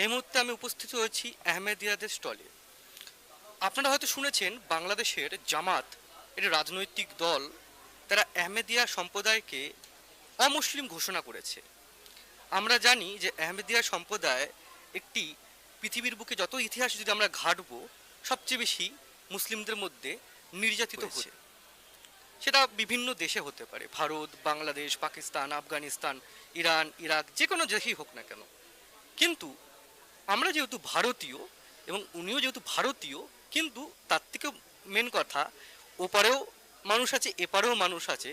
এই মুহূর্তে আমি উপস্থিত হয়েছি আহমেদিয়াদের স্টলে। আপনারা হয়তো শুনেছেন বাংলাদেশের জামাত, এটি রাজনৈতিক দল, তারা আহমেদিয়া সম্প্রদায়কে অমুসলিম ঘোষণা করেছে। আমরা জানি যে আহমেদিয়া সম্প্রদায় একটি পৃথিবীর বুকে যত ইতিহাস যদি আমরা ঘাঁটবো, সবচেয়ে বেশি মুসলিমদের মধ্যে নির্যাতিত হয়েছে। সেটা বিভিন্ন দেশে হতে পারে, ভারত, বাংলাদেশ, পাকিস্তান, আফগানিস্তান, ইরান, ইরাক, যে কোনো দেশেই হোক না কেন। কিন্তু আমরা যেহেতু ভারতীয় এবং উনিও যেহেতু ভারতীয়, কিন্তু তার থেকে মেন কথা, ওপারেও মানুষ আছে, এপারেও মানুষ আছে।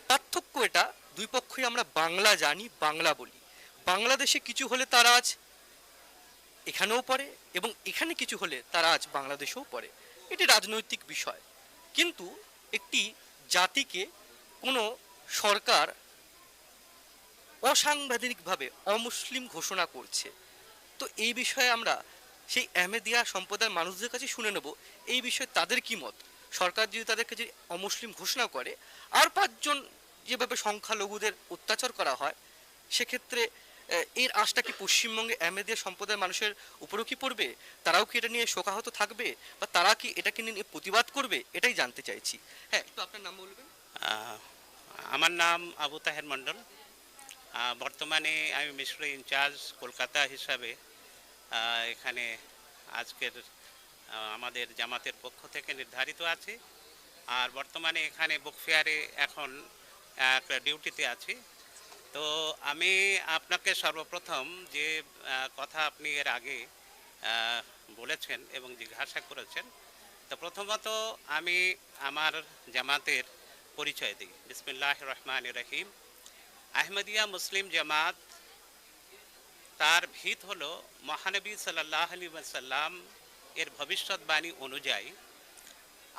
পার্থক্য এটা, দুই পক্ষই আমরা বাংলা জানি, বাংলা বলি। বাংলাদেশে কিছু হলে তারা আজ এখানেও পড়ে, এবং এখানে কিছু হলে তারা আজ বাংলাদেশেও পড়ে। এটি রাজনৈতিক বিষয়। কিন্তু একটি জাতিকে কোনো সরকার অসাংবিধানিকভাবে অমুসলিম ঘোষণা করছে, তো এই বিষয়ে আমরা সেই আহমেদিয়া সম্প্রদায়ের মানুষদের কাছে শুনে নেব এই বিষয়ে তাদের কি মত। সরকার যদি তাদেরকে যে অমুসলিম ঘোষণা করে, আর পাঁচজন যেভাবে সংখ্যালঘুদের অত্যাচার করা হয়, সেক্ষেত্রে এর আঁচটা কি পশ্চিমবঙ্গে আহমেদিয়া সম্প্রদায়ের মানুষের উপরেও কি পড়বে? তারাও কি এটা নিয়ে শোকাহত থাকবে, বা তারা কি এটাকে নিয়ে প্রতিবাদ করবে? এটাই জানতে চাইছি। হ্যাঁ, একটু আপনার নাম বলবেন। আহ, আমার নাম আবু তাহের মণ্ডল। বর্তমানে আমি মিশর ইনচার্জ কলকাতা হিসাবে এখানে আজকের আমাদের জামাতের পক্ষ থেকে নির্ধারিত আছি। আর বর্তমানে এখানে বুক ফেয়ারে এখন এক ডিউটিতে আছি। তো আমি আপনাকে সর্বপ্রথম যে কথা আপনি এর আগে আহ, বলেছেন এবং জিজ্ঞাসা করেছেন, তো প্রথমত আমি আমার জামাতের পরিচয় দিই। বিসমিল্লাহির রহমানির রহিম। আহমদিয়া মুসলিম জামাত, তার ভিত হলো মহানবী সাল্লাল্লাহু আলাইহি ওয়াসাল্লাম এর ভবিষ্যৎবাণী অনুযায়ী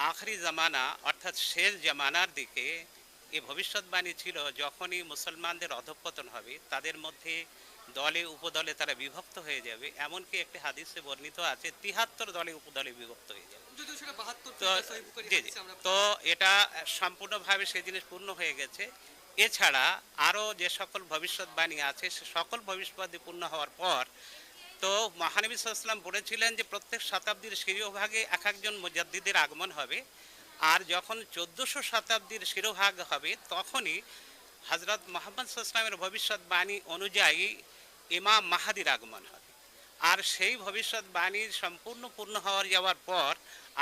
আখরি জামানা অর্থাৎ শেষ জামানার দিকে এই ভবিষ্যৎবাণী ছিল, যখনই মুসলমানদের অধঃপতন হবে, তাদের মধ্যে দলে উপদলে তারা বিভক্ত হয়ে যাবে। এমনকি একটি হাদিসে বর্ণিত আছে ৭৩ দলে উপদলে বিভক্ত হয়ে যাবে। তো জি জি, তো এটা সম্পূর্ণভাবে সেই জিনিস পূর্ণ হয়ে গেছে। এছাড়া আরও যে সকল ভবিষ্যৎবাণী আছে, সে সকল ভবিষ্যৎবাণী পূর্ণ হওয়ার পর তো মহানবী সাল্লাল্লাহু আলাইহি ওয়াসাল্লাম বলেছিলেন যে প্রত্যেক শতাব্দীর শিরোভাগে এক একজন মুজাদ্দিদের আগমন হবে। আর যখন ১৪০০ শতাব্দীর শিরোভাগ হবে, তখনই হযরত মুহাম্মদ সাল্লাল্লাহু আলাইহি ওয়াসাল্লামের ভবিষ্যৎবাণী অনুযায়ী ইমাম মাহাদির আগমন হবে। আর সেই ভবিষ্যৎবাণী সম্পূর্ণ পূর্ণ হওয়ার যাওয়ার পর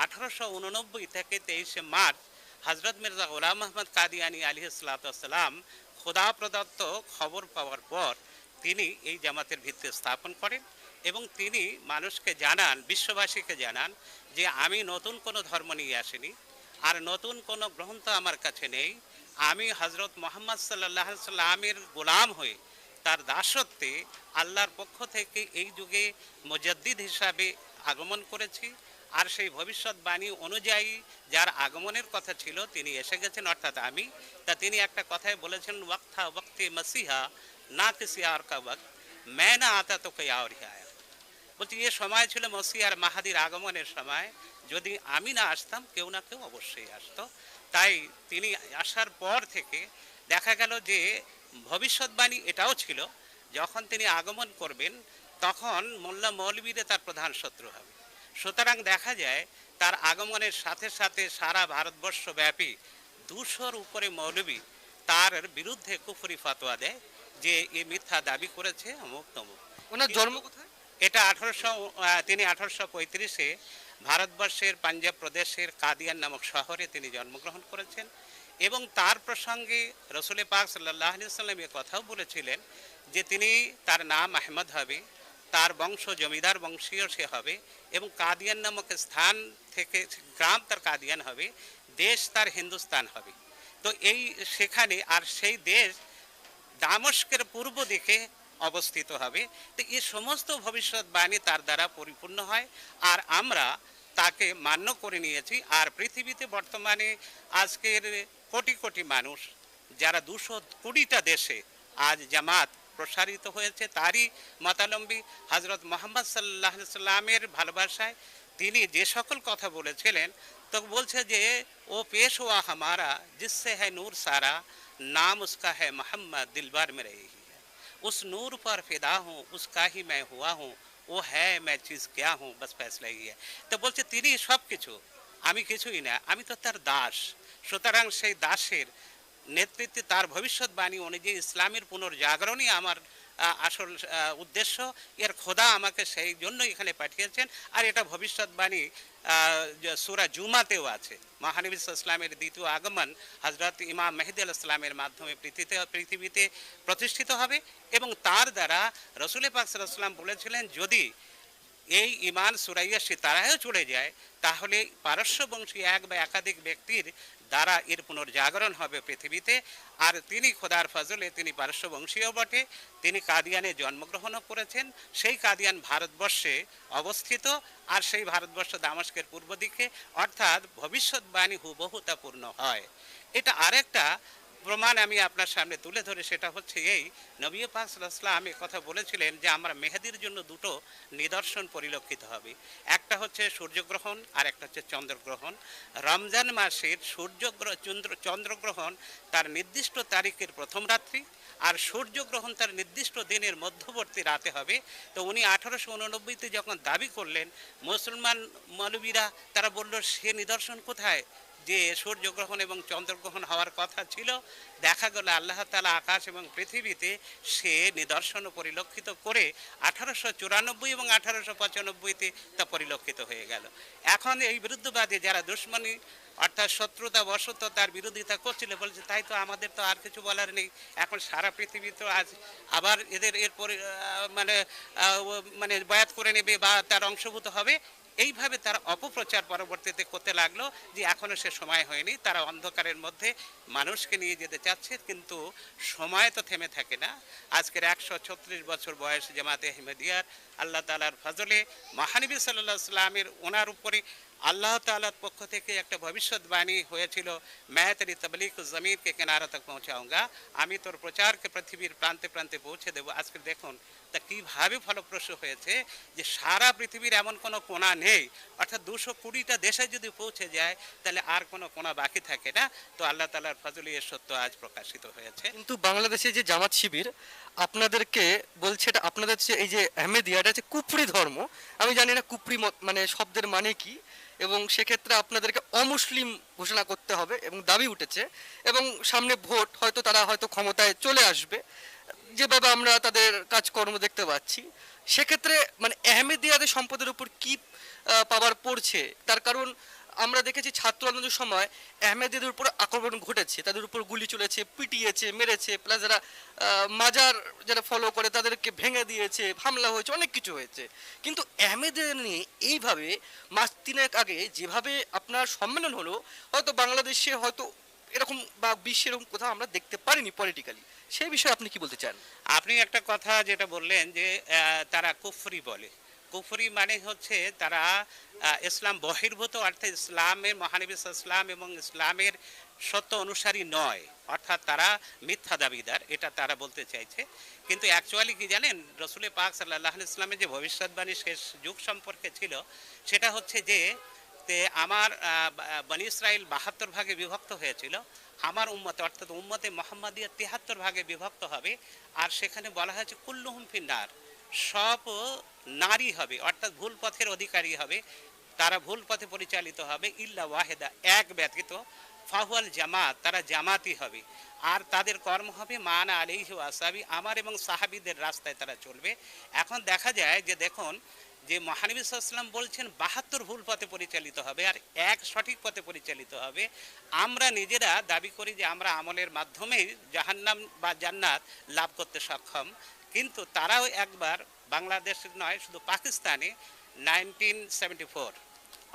১৮৮৯ থেকে ২৩শে মার্চ হযরত মির্জা গোলাম আহমদ কাদিয়ানী আলাইহিস সালাতু ওয়াস সালাম খোদা প্রদত্ত খবর পাওয়ার পর তিনি এই জামাতের ভিত্তি স্থাপন করেন এবং তিনি মানুষকে জানান, বিশ্ববাসীকে জানান যে আমি নতুন কোনো ধর্ম নিয়ে আসিনি, আর নতুন কোনো গ্রন্থ আমার কাছে নেই। আমি হযরত মুহাম্মদ সাল্লাল্লাহু আলাইহি সাল্লামের গোলাম হয়ে তার দাসত্বে আল্লাহর পক্ষ থেকে এই যুগে মুজাদ্দিদ হিসাবে আগমন করেছি। আর সেই ভবিষ্যৎবাণী অনুযায়ী যার আগমনের কথা ছিল তিনি এসে গেছেন, অর্থাৎ আমি। তা তিনি একটা কথায় বলেছেন, ওয়াক্তা ওয়াক্তে মসিহা না কিসি আর কা ওয়াক্ত मैं না আতা তো কে আর হি আয়া। বলছি এ সময় ছিল মসিহ আর মাহাদির আগমনের সময়, যদি আমি না আসতাম কেউ না কেউ অবশ্যই আসতো। তাই তিনি আসার পর থেকে দেখা গেল যে ভবিষ্যৎবাণী এটাও ছিল, যখন তিনি আগমন করবেন তখন মোল্লা মৌলবীরা তার প্রধান শত্রু হবে। সুতরাং দেখা যায় তার আগমনের সাথে সাথে সারা ভারতবর্ষব্যাপী ২০০-র উপরে মৌলবী তার বিরুদ্ধে কুফরি ফতোয়া দেয় যে এ মিথ্যা দাবি করেছে অমুক তমুক। ওনার জন্ম কোথায়? এটা তিনি ১৮৩৫-এ ভারতবর্ষের পাঞ্জাব প্রদেশের কাদিয়ান নামক শহরে তিনি জন্মগ্রহণ করেছেন। এবং তার প্রসঙ্গে রসুল পাক সাল্লাল্লাহু আলাইহি ওয়াসাল্লাম এ কথাও বলেছিলেন যে তিনি, তার নাম আহমদ হবে, তার বংশ জমিদার বংশীয় সে হবে, এবং কাদিয়ান নামক স্থান থেকে গ্রাম তার কাদিয়ান হবে, দেশ তার হিন্দুস্তান হবে। তো এই সেখানে, আর সেই দেশ দামস্কের পূর্ব দিকে অবস্থিত হবে। তো এই সমস্ত ভবিষ্যৎবাণী তার দ্বারা পরিপূর্ণ হয়, আর আমরা তাকে মান্য করে নিয়েছি। আর পৃথিবীতে বর্তমানে আজকের কোটি কোটি মানুষ, যারা ২২০টা দেশে আজ জামাত প্রসারিত হয়েছে, তারই মতাবলম্বী। হযরত মুহাম্মদ সাল্লাল্লাহু আলাইহি সাল্লামের ভালোবাসায় তিনি যে সকল কথা বলেছিলেন, তো বলছে যে ও পেশ হুয়া হামারা জিসসে হ্যায় নূর সারা, নাম উসকা হ্যায় মোহাম্মদ দিলবার মে রহি। उस नूर पर फिदा हूँ, उसका ही मैं हुआ हूँ, ও হ্যাঁ मैं चीज क्या हूँ, बस फैसला ही है। তো বলছে তিনি সব কিছু, আমি কিছুই না, আমি তো তার দাস। সুতরাং সেই দাসের নেতৃত্বে তার ভবিষ্যৎবাণী অনুযায়ী ইসলামের পুনর্জাগরণই আমার আসল উদ্দেশ্য। এর খোদা আমাকে সেই জন্য এখানে পাঠিয়েছেন। আর এটা ভবিষ্যৎবাণী সূরা জুমাতেও আছে। মহানবী ইসলামের দ্বিতীয় আগমন হযরত ইমাম মেহেদী আলাইহিস সালামের মাধ্যমে পৃথিবীতে প্রতিষ্ঠিত হবে এবং তার দ্বারা রাসূল পাক সাল্লাল্লাহু আলাইহি ওয়াসাল্লাম বলেছিলেন যদি এই ইমান সুরাইয়া সিতারায়ও চলে যায় তাহলে পারস্য বংশী এক বা একাধিক ব্যক্তির দ্বারা এর পুনর্জাগরণ হবে পৃথিবীতে। আর তিনি খোদার ফজলে তিনি পারস্য বংশীয় বটে, তিনি কাদিয়ানে জন্মগ্রহণও করেছেন। সেই কাদিয়ান ভারতবর্ষে অবস্থিত, আর সেই ভারতবর্ষ দামেস্কের পূর্ব দিকে, অর্থাৎ ভবিষ্যৎবাণী হুবহু তা পূর্ণ হয়। এটা আরেকটা প্রমাণ আমি আপনার সামনে তুলে ধরে, সেটা হচ্ছে এই নবী পাক সাল্লাল্লাহু আলাইহি ওয়াসাল্লাম কথা বলেছিলেন যে আমরা মেহেদির জন্য দুটো নিদর্শন পরিলক্ষিত হবে, একটা হচ্ছে সূর্যগ্রহণ আর একটা হচ্ছে চন্দ্রগ্রহণ। রমজান মাসের চন্দ্রগ্রহণ তার নির্দিষ্ট তারিখের প্রথম রাত্রি, আর সূর্যগ্রহণ তার নির্দিষ্ট দিনের মধ্যবর্তী রাতে হবে। তো উনি 1889-তে যখন দাবি করলেন, মুসলমান মৌলবীরা তারা বলল সে নিদর্শন কোথায় যে সূর্যগ্রহণ এবং চন্দ্রগ্রহণ হওয়ার কথা ছিল। দেখা গেল আল্লাহ তাআলা আকাশ এবং পৃথিবীতে সে নিদর্শন পরিলক্ষিত করে 1894 এবং 1895-তে তা পরিলক্ষিত হয়ে গেল। এখন এই বিরুদ্ধবাদী যারা দুশ্মনী অর্থাৎ শত্রুতা বশত তার বিরোধিতা করছিল, বলছে তাই তো আমাদের তো আর কিছু বলার নেই, এখন সারা পৃথিবী তো আজ আবার এদের এরপরে মানে বয়াত করে নেবে বা তার অংশভূত হবে। এইভাবে তারা অপপ্রচার পরবর্তীতে করতে লাগলো যে এখনও সে সময় হয়নি, তারা অন্ধকারের মধ্যে মানুষকে নিয়ে যেতে চাচ্ছে, কিন্তু সময় তো থেমে থাকে না। আজকের 136 বছর বয়স জামাতে আহমদিয়ার আল্লাহ তাআলার ফজলে মহানবী সাল্লাল্লাহু আলাইহি ওয়াসাল্লামের ওনার উপরে আল্লাহ তাআলার পক্ষ থেকে একটা ভবিষ্যৎবাণী হয়েছিল, मैं तेरी तबलीग ज़मीर के किनारा तक पहुंचाऊंगा, আমি তোর প্রচারকে পৃথিবীর প্রান্তে প্রান্তে পৌঁছে দেব। আজকে দেখুন তা কীভাবে ফলপ্রসূ হয়েছে যে সারা পৃথিবীর এমন কোনো কোণা নেই, অর্থাৎ 220টা দেশে যদি পৌঁছে যায় তাহলে আর কোনো কোণা বাকি থাকে না। তো আল্লাহ তাআলার ফজলে এর সত্য আজ প্রকাশিত হয়েছে। কিন্তু বাংলাদেশে যে জামাত শিবির আপনাদেরকে বলছে এটা আপনাদের যে এই যে আহমেদিয়া এটা হচ্ছে কুফরি ধর্ম। আমি জানি না কুফরি মানে শব্দের মানে কি, এবং সেক্ষেত্রে আপনাদেরকে অমুসলিম ঘোষণা করতে হবে এবং দাবি উঠেছে, এবং সামনে ভোট হয়তো তারা হয়তো ক্ষমতায় চলে আসবে যেভাবে আমরা তাদের কাজকর্ম দেখতে পাচ্ছি। সেক্ষেত্রে মানে আহমেদিয়াদের সম্পদের উপর কি পাওয়ার পড়ছে, তার কারণ আমরা দেখেছি ছাত্র আন্দোলনের সময় আহমেদিয়াদের উপর আক্রমণ ঘটেছে, তাদের উপর গুলি চলেছে, পিটিয়েছে, মেরেছে, প্লাস যারা মাজার যারা ফলো করে তাদেরকে ভেঙে দিয়েছে, হামলা হয়েছে, অনেক কিছু হয়েছে। কিন্তু আহমেদিয়া নিয়ে এইভাবে মাস তিনেক আগে যেভাবে আপনার সম্মেলন হলো, হয়তো বাংলাদেশে হয়তো এরকম বা বিশ্বের এরকম কোথাও আমরা দেখতে পারিনি পলিটিক্যালি। সেই বিষয়ে আপনি কি বলতে চান? আপনি একটা কথা যেটা বললেন যে তারা কুফরি বলে, কুফরি মানে হচ্ছে তারা ইসলাম বহির্ভূত, অর্থাৎ ইসলামের মহানবী ইসলাম এবং ইসলামের সত্য অনুসারী নয়, অর্থাৎ তারা মিথ্যা দাবিদার, এটা তারা বলতে চাইছে। কিন্তু অ্যাকচুয়ালি কি জানেন, রসুল পাক সাল্লাল্লাহু আলাইহি ওয়াসাল্লামের যে ভবিষ্যৎবাণী শেষ যুগ সম্পর্কে ছিল সেটা হচ্ছে যে আমার বনি ইসরাইল 72 ভাগে বিভক্ত হয়েছিল, আমার উম্মতে অর্থাৎ উম্মতে মোহাম্মদিয়া 73 ভাগে বিভক্ত হবে। আর সেখানে বলা হয়েছে কুল্লুহুম ফিন্নার, সব নারী হবে, অর্থাৎ ভুল পথের অধিকারী হবে, তারা ভুল পথে পরিচালিত হবে, ইল্লা ওয়াহেদা, এক ব্যতীত, ফাহুয়াল জামাত, তারা জামাতি হবে। আর তাদের কর্ম হবে মানা আলাইহি ওয়াসাবি, আমার এবং সাহাবীদের রাস্তায় তারা চলবে। এখন দেখা যায় যে দেখুন যে মহানবী সাল্লাল্লাহু আলাইহি ওয়াসাল্লাম বলছেন 72 ভুল পথে পরিচালিত হবে আর এক সঠিক পথে পরিচালিত হবে। আমরা নিজেরা দাবি করি যে আমরা আমলের মাধ্যমেই জাহান্নাম বা জান্নাত লাভ করতে সক্ষম, কিন্তু তারাও একবার বাংলাদেশের নয় শুধু পাকিস্তানে 1974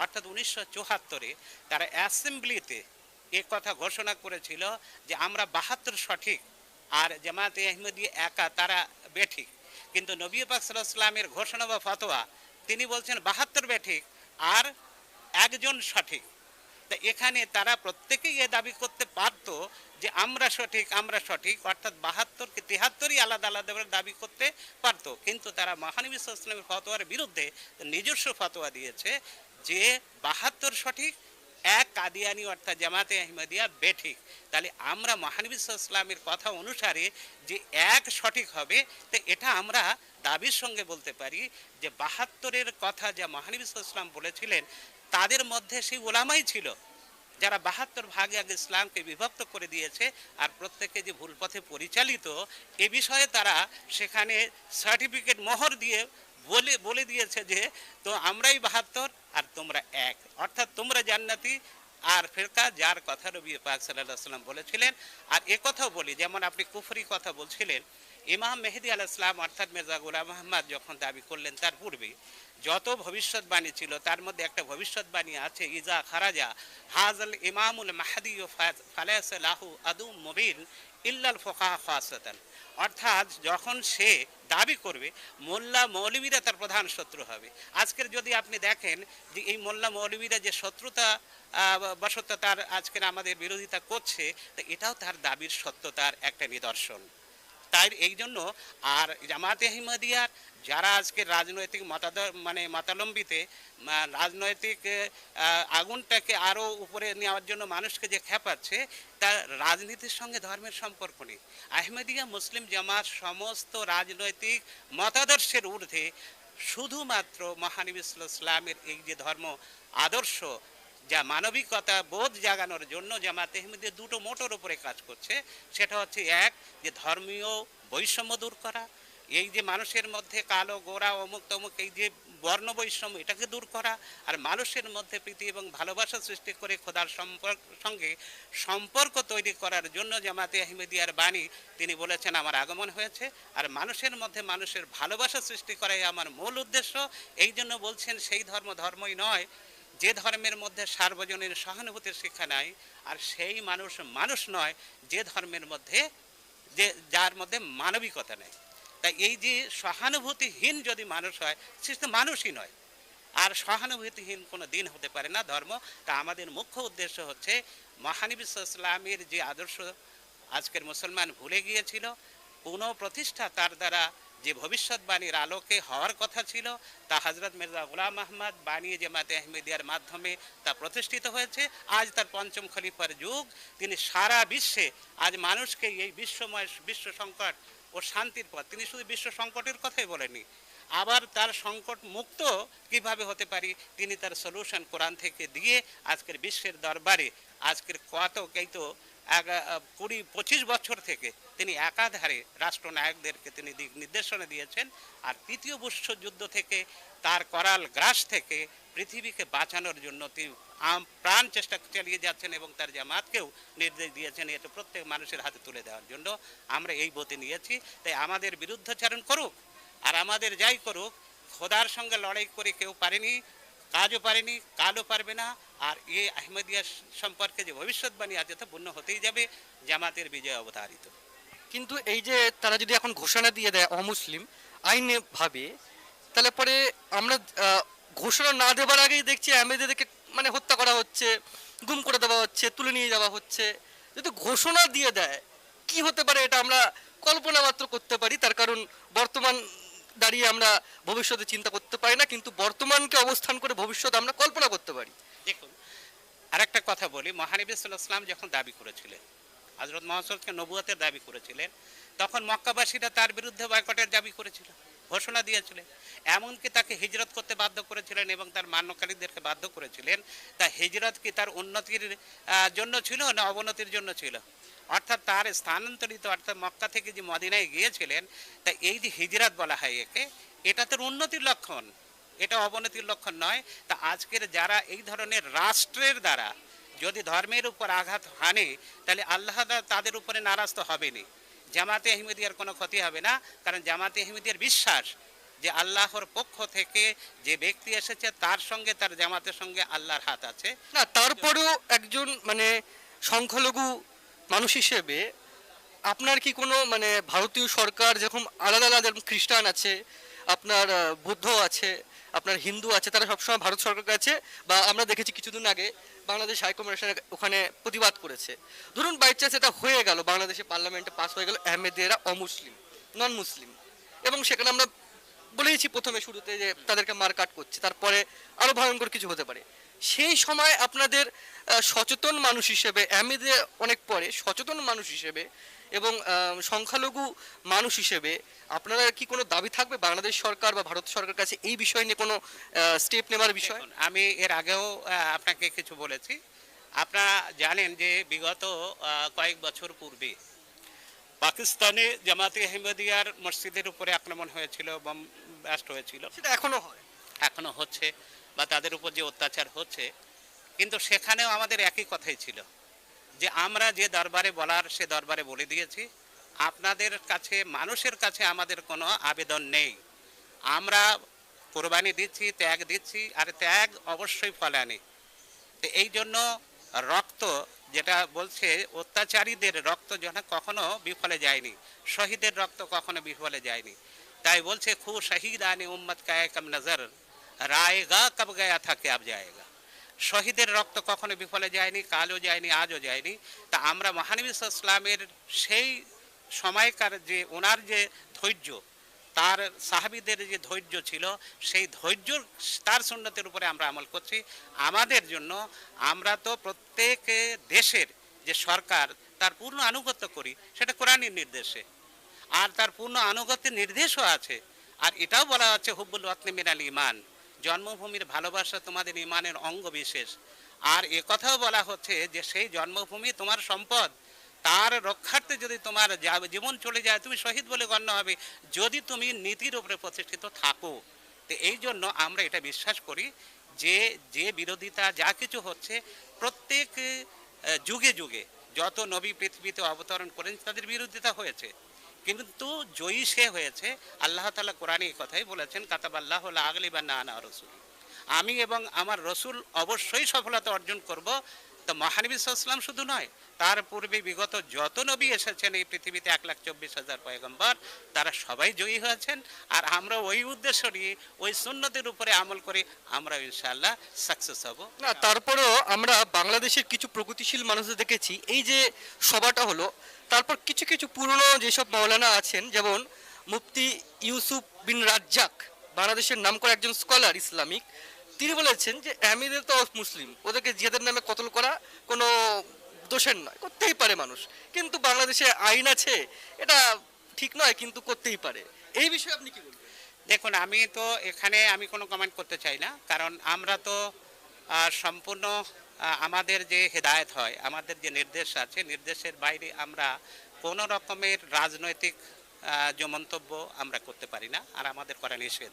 অর্থাৎ 1974-এ তারা অ্যাসেম্বলিতে এ কথা ঘোষণা করেছিল যে আমরা 72 সঠিক আর জামাতে আহমদিয়া একা তারা বেঠিক। কিন্তু নবী পাক সাল্লাল্লাহু আলাইহি ওয়াসাল্লামের ঘোষণা বা ফতোয়া, তিনি বলছেন 72 বেঠিক আর একজন সঠিক। তা এখানে তারা প্রত্যেকেই এ দাবি করতে পারত যে আমরা সঠিক, আমরা সঠিক, অর্থাৎ 72কে 73ই আলাদা আলাদা দাবি করতে পারত। কিন্তু তারা মহানবী সাল্লাল্লাহু আলাইহি ওয়াসাল্লামের ফতোয়ার বিরুদ্ধে নিজস্ব ফতোয়া দিয়েছে যে 72 সঠিক এক কাদিয়ানি অর্থাৎ জামাতে আহমদিয়া বেঠিক। তাহলে আমরা মহানবী সাল্লাল্লাহু আলাইহি ওয়াসাল্লামের কথা অনুসারে যে এক সঠিক হবে, তো এটা আমরা দাবির সঙ্গে বলতে পারি যে ৭২-এর কথা যা মহানবী সাল্লাল্লাহু আলাইহি ওয়াসাল্লাম বলেছিলেন, তাদের মধ্যে সেই ওলামাই ছিল যারা ৭২ ভাগে আগে ইসলামকে বিভক্ত করে দিয়েছে, আর প্রত্যেকে যে ভুল পথে পরিচালিত এ বিষয়ে তারা সেখানে সার্টিফিকেট মোহর দিয়ে বলে দিয়েছে যে তো আমরাই ৭২ আর তোমরা এক, অর্থাৎ তোমরা জান্নাতি আর ফেরকা, যার কথা নবী পাক সাল্লাল্লাহু আলাইহি ওয়াসাল্লাম বলেছিলেন। আর এ কথাও বলি, যেমন আপনি কুফরি কথা বলছিলেন, ইমাম মেহেদী আলাইহিস সালাম অর্থাৎ মির্জা গোলাম আহমদ যখন দাবি করলেন, তার পূর্বে যত ভবিষ্যৎবাণী ছিল তার মধ্যে একটা ভবিষ্যৎবাণী আছে, ইজা খারাজা হাজাল ইমামুল মাহদি ফালাসা লাহু আদু মুবিন ইল্লাল ফুকাহা খাসাতান, অর্থাৎ যখন সে দাবি করবে মোল্লা মৌলবীরা তার প্রধান শত্রু হবে। আজকের যদি আপনি দেখেন যে এই মোল্লা মৌলবীরা যে শত্রুতা বশত তার আজকের আমাদের বিরোধিতা করছে, তো এটাও তার দাবির সত্যতার একটা নিদর্শন। তাই এই জন্য আর জামাতে আহমদিয়ার যারা আজকে রাজনৈতিক মতালম্বিতে রাজনৈতিক আগুনটাকে আরও উপরে নেওয়ার জন্য মানুষকে যে খেপাচ্ছে, তার রাজনীতির সঙ্গে ধর্মের সম্পর্ক নেই। আহমদিয়া মুসলিম জামাত সমস্ত রাজনৈতিক মতাদর্শের ঊর্ধ্বে শুধুমাত্র মহানবী সাল্লাল্লাহু আলাইহি ওয়াসাল্লামের এই যে ধর্ম আদর্শ, যা মানবিকতা বোধ জাগানোর জন্য জামাতে আহমদিয়া দুটো মোটর উপরে কাজ করছে। সেটা হচ্ছে এক, যে ধর্মীয় বৈষম্য দূর করা, এই যে মানুষের মধ্যে কালো গোরা অমুক তমুক এই যে বর্ণ বৈষম্য, এটাকে দূর করা, আর মানুষের মধ্যে প্রীতি এবং ভালোবাসা সৃষ্টি করে খোদার সঙ্গে সম্পর্ক তৈরি করার জন্য জামাতে আহমদিয়ার বাণী, তিনি বলেছেন আমার আগমন হয়েছে, আর মানুষের মধ্যে মানুষের ভালোবাসা সৃষ্টি করাই আমার মূল উদ্দেশ্য। এই জন্য বলছেন সেই ধর্মই নয় যে ধর্মের মধ্যে সার্বজনীন সহানুভূতির শিক্ষা নাই, আর সেই মানুষ নয় যে ধর্মের মধ্যে যার মধ্যে মানবিকতা নেই। তাই এই যে সহানুভূতিহীন যদি মানুষ হয়, সে তো মানুষই নয়, আর সহানুভূতিহীন কোনো দিন হতে পারে না ধর্ম। তা আমাদের মুখ্য উদ্দেশ্য হচ্ছে মহানবী সাল্লাল্লাহু আলাইহি ওয়াসাল্লামের যে আদর্শ আজকের মুসলমান ভুলে গিয়েছিল, পুনঃপ্রতিষ্ঠা তার দ্বারা যে ভবিষ্যৎবাণীর আলোকে হওয়ার কথা ছিল, তা হযরত মির্জা গোলাম আহমদ বানিয়ে জামাতে আহমদিয়ার মাধ্যমে তা প্রতিষ্ঠিত হয়েছে। আজ তার পঞ্চম খলিফার যুগ, তিনি সারা বিশ্বে আজ মানুষকে এই বিশ্ব সংকট ও শান্তির পথ, তিনি শুধু বিশ্ব সংকটের কথাই বলেনি, আবার তার সংকট মুক্ত কিভাবে হতে পারি তিনি তার সলিউশন কোরআন থেকে দিয়ে আজকের বিশ্বের দরবারে আজকের এই তো 20-25 বছর থেকে তিনি একাধারে রাষ্ট্রনায়কদেরকে তিনি দিক নির্দেশনা দিয়েছেন। আর তৃতীয় বিশ্বযুদ্ধ থেকে তার করাল গ্রাস থেকে পৃথিবীকে বাঁচানোর জন্য তিনি প্রাণ চেষ্টা চালিয়ে যাচ্ছেন, এবং তার জামাতকেও নির্দেশ দিয়েছেন এটা প্রত্যেক মানুষের হাতে তুলে দেওয়ার জন্য। আমরা এই ব্রতে নিয়েছি। তাই আমাদের বিরুদ্ধাচরণ করুক আর আমাদের যাই করুক, খোদার সঙ্গে লড়াই করে কেউ পারেনি, কাজও পারেনি, কালও পারবে না। আর এই আহমদিয়া সম্পর্কে যে ভবিষ্যৎবাণী আছে তা পূর্ণ হতেই যাবে, জামাতের বিজয় অবধারিত। কিন্তু এই যে তারা যদি এখন ঘোষণা দিয়ে দেয় অমুসলিম আইনে ভাবে, তাহলে পরে আমরা ঘোষণা না দেবার আগেই দেখছি আহমেদিয়াদেরকে মানে হত্যা করা হচ্ছে, গুম করে দেওয়া হচ্ছে, তুলে নিয়ে যাওয়া হচ্ছে। যদি ঘোষণা দিয়ে দেয় কি হতে পারে এটা আমরা কল্পনা মাত্র করতে পারি, তার কারণ বর্তমান দাঁড়িয়ে আমরা ভবিষ্যতে চিন্তা করতে পারি না, কিন্তু বর্তমানকে অবস্থান করে ভবিষ্যৎ আমরা কল্পনা করতে পারি। দেখুন, আরেকটা কথা বলি, মহানবী সাল্লাল্লাহু আলাইহি ওয়াসাল্লাম যখন দাবি করেছিলেন, হযরত মুহাম্মদকে নবুয়তের দাবি করেছিলেন, তখন মক্কাবাসীরা তার বিরুদ্ধে বয়কটের দাবি করেছিল, ঘোষণা দিয়েছিলেন, এমনকি তাকে হিজরত করতে বাধ্য করেছিলেন এবং তার মান্যকারীদেরকে বাধ্য করেছিলেন। তা হিজরত কি তার উন্নতির জন্য ছিল না অবনতির জন্য ছিল? অর্থাৎ তার স্থানান্তরিত, অর্থাৎ মক্কা থেকে যে মদিনায় গিয়েছিলেন, তা এই যে হিজরত বলা হয় একে, এটা তার উন্নতির লক্ষণ, এটা অবনতির লক্ষণ নয়। তা আজকের যারা এই ধরনের রাষ্ট্রের দ্বারা যদি ধর্মের উপর আঘাত হানে, তাহলে আল্লাহ তাদের উপরে নারাজ তো হবেনি, জামাতে আহমদিয়ার কোনো ক্ষতি হবে না। কারণ জামাতে আহমদিয়ার বিশ্বাস যে আল্লাহর পক্ষ থেকে যে ব্যক্তি এসেছে তার সঙ্গে, তার জামাতের সঙ্গে আল্লাহর হাত আছে। না তারপরেও একজন মানে সংখ্যালঘু মানুষ হিসেবে আপনার কি কোনো মানে ভারতীয় সরকার যেরকম আলাদা আলাদা খ্রিস্টান আছে, আপনার বৌদ্ধ আছে, আপনার হিন্দু আছে, তারা সবসময় ভারত সরকারের কাছে, বা আমরা দেখেছি কিছুদিন আগে বাংলাদেশ হাইকমিশন ওখানে প্রতিবাদ করেছে। ধরুন বাই চান্স এটা হয়ে গেল, বাংলাদেশের পার্লামেন্টে পাস হয়ে গেল আহমেদিয়ারা অমুসলিম, নন মুসলিম, এবং সেখানে আমরা বলেইছি প্রথমে শুরুতে যে তাদেরকে মারকাট করছে, তারপরে আরো ভয়ঙ্কর কিছু হতে পারে। সেই সময় আপনাদের সচেতন মানুষ হিসেবে আহমেদিয়া অনেক পরে সচেতন মানুষ হিসেবে এবং সংখ্যালঘু মানুষ হিসেবে আপনারা কি কোনো দাবি থাকবে বাংলাদেশ সরকার বা ভারত সরকারের কাছে এই বিষয় নিয়ে কোনো স্টেপ নেওয়ার বিষয়? দেখুন, আমি এর আগেও আপনাকে কিছু বলেছি। আপনারা জানেন যে বিগত কয়েক বছর পূর্বে পাকিস্তানে জামাতে আহমদিয়ার মসজিদের উপরে আক্রমণ হয়েছিল, বম ব্লাস্ট হয়েছিল, সেটা এখনো হয়। এখনো হচ্ছে, বা তাদের উপর যে অত্যাচার হচ্ছে। কিন্তু সেখানেও আমাদের একই কথাই ছিল যে আমরা যে দরবারে বলার সে দরবারে বলে দিয়েছি, আপনাদের কাছে, মানুষের কাছে আমাদের কোনো আবেদন নেই। আমরা কোরবানি দিচ্ছি, ত্যাগ দিচ্ছি, আর ত্যাগ অবশ্যই ফলে আনে। তো এই জন্য রক্ত, যেটা বলছে অত্যাচারীদের রক্ত যেন কখনো বিফলে যায়নি, শহীদের রক্ত কখনো বিফলে যায়নি। তাই বলছে খু শহীদ আনি উম্মত কায়ে কম নজর রায়গা কব গয়া থা কে আব যায়গা। শহীদের রক্ত কখনো বিফলে যায়নি, কালও যায়নি, আজও যায়নি। তা আমরা মহানবী সাল্লাল্লাহু আলাইহি ওয়াসাল্লামের সেই সময়কার যে ওনার যে ধৈর্য, তার সাহাবীদের যে ধৈর্য ছিল, সেই ধৈর্য, তার সুন্নতের উপরে আমরা আমল করছি। আমাদের জন্য, আমরা তো প্রত্যেক দেশের যে সরকার তার পূর্ণ আনুগত্য করি, সেটা কোরআনের নির্দেশে, আর তার পূর্ণ আনুগত্যের নির্দেশও আছে। আর এটাও বলা হচ্ছে হুব্বুল ওয়াতনি মিনাল ঈমান, জন্মভূমির ভালোবাসা তোমাদের ঈমানের অঙ্গ বিশেষ। আর কথাও বলা হচ্ছে যে সেই জন্মভূমি তোমার সম্পদ, তার রক্ষার্থে যদি তোমার জীবন চলে যায়, তুমি শহীদ বলে গণ্য হবে যদি তুমি নীতির উপরে প্রতিষ্ঠিত থাকো। তো এই জন্য আমরা এটা বিশ্বাস করি যে যে বিরোধিতা যা কিছু হচ্ছে, প্রত্যেক যুগে যুগে যত নবী পৃথিবীতে অবতরণ করেন তাদের বিরোধিতা হয়েছে, কিন্তু জয়ী সে হয়েছে। আল্লাহ তাআলা কোরআনে এই কথাই বলেছেন, কাতাবাল্লাহু লা আগলিবান্না আনা ওয়া রাসূলি, আমি এবং আমার রসুল অবশ্যই সফলতা অর্জন করব। তো মহানবী সাল্লাল্লাহু আলাইহি ওয়াসাল্লাম শুধু নয়, তার পূর্বে বিগত যত নবী এসেছেন এই পৃথিবীতে 1,24,000 পয়গম্বর, তারা সবাই জয়ী হয়েছেন। আর আমরা ওই উদ্দেশ্য নিয়ে, ওই সুন্নতের উপরে আমল করে আমরা ইনশাআল্লাহ সাকসেস হব। না, তারপরেও আমরা বাংলাদেশের কিছু প্রগতিশীল মানুষদের দেখেছি, এই যে সভাটা হলো, তারপর কিছু কিছু পুরনো যেসব মাওলানা আছেন, যেমন মুফতি ইউসুফ বিন রাজ্জাক, বাংলাদেশের নামকরা একজন স্কলার ইসলামিক, তিনি বলেছেন যে আহমেদের তো মুসলিম, ওদেরকে জিহাদের নামে কতল করা কোনো দোষের নয়, করতেই পারে মানুষ, কিন্তু বাংলাদেশে আইন আছে, এটা ঠিক নয়, কিন্তু করতেই পারে। এই বিষয়ে আপনি কি বলবেন? দেখুন, আমি তো এখানে আমি কোনো কমেন্ট করতে চাই না, কারণ আমরা তো সম্পূর্ণ আমাদের যে হেদায়েত হয়, আমাদের যে নির্দেশ আছে, নির্দেশের বাইরে আমরা কোনো রকমের রাজনৈতিক যে মন্তব্য আমরা করতে পারি না, আর আমাদের করা নিষেধ,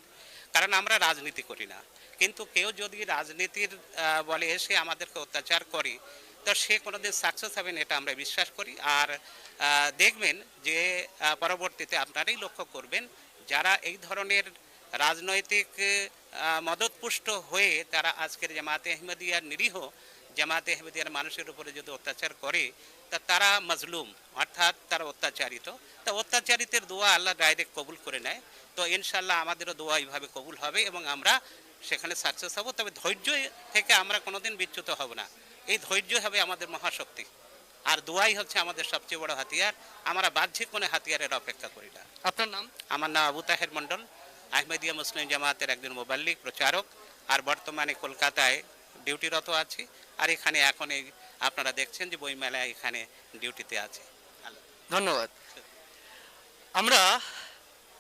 কারণ আমরা রাজনীতি করি না। কিন্তু কেউ যদি রাজনীতির বলে এসে আমাদেরকে অত্যাচার করে, তো সে কোনোদিন সাকসেস হবে না, এটা আমরা বিশ্বাস করি। আর দেখবেন যে পরবর্তীতে আপনারাই লক্ষ্য করবেন, যারা এই ধরনের রাজনৈতিক মদতপুষ্ট হয়ে তারা আজকের জামাতে আহমদিয়ার নিরীহ জামাতে আহমদিয়ার মানুষের উপরে যদি অত্যাচার করে, তা তারা মজলুম, অর্থাৎ তারা অত্যাচারিত। তা অত্যাচারিতের দোয়া আল্লাহ ডাইরেক্ট কবুল করে নেয়। তো ইনশাল্লাহ আমাদেরও দোয়া এইভাবে কবুল হবে এবং আমরা সেখানে সাকসেস হব। তবে ধৈর্য থেকে আমরা কোনোদিন বিচ্যুত হব না। এই ধৈর্য হবে আমাদের মহাশক্তি, আর দোয়াই হচ্ছে আমাদের সবচেয়ে বড় হাতিয়ার। আমরা বাহ্যিক কোনো হাতিয়ারের অপেক্ষা করি না। আপনার নাম? আমার নাম আবু তাহের মণ্ডল, আহমেদিয়া মুসলিম জামাতের একজন মুবাল্লিগ, প্রচারক, আর বর্তমানে কলকাতায় ডিউটিরত আছি। আর এখানে এখন এই আপনারা দেখছেন যে বইমেলায় এখানে ডিউটিতে আছে। ধন্যবাদ। আমরা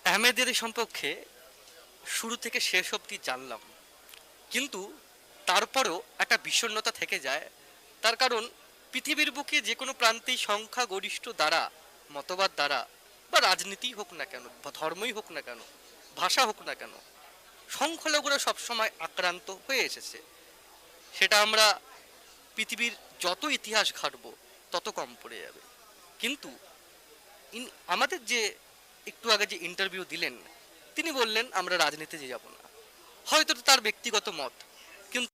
আহমেদের সম্পর্কে শুরু থেকে শেষ অবধি জানলাম, কিন্তু তারপরেও একটা বিষণ্ণতা থেকে যায়। তার কারণ পৃথিবীর বুকে যে কোনো প্রান্তেই সংখ্যাগরিষ্ঠ দ্বারা, মতবাদ দ্বারা, বা রাজনীতি হোক না কেন, বা ধর্মই হোক না কেন, ভাষা হোক না কেন, সংখ্যালঘুরা সবসময় আক্রান্ত হয়ে এসেছে। সেটা আমরা পৃথিবীর যত ইতিহাস ঘাটব তত কম পড়ে যাবে। কিন্তু আমাদের যে একটু আগে যে ইন্টারভিউ দিলেন, তিনি বললেন আমরা রাজনীতিতে যাব না। হয়তো তার ব্যক্তিগত মত,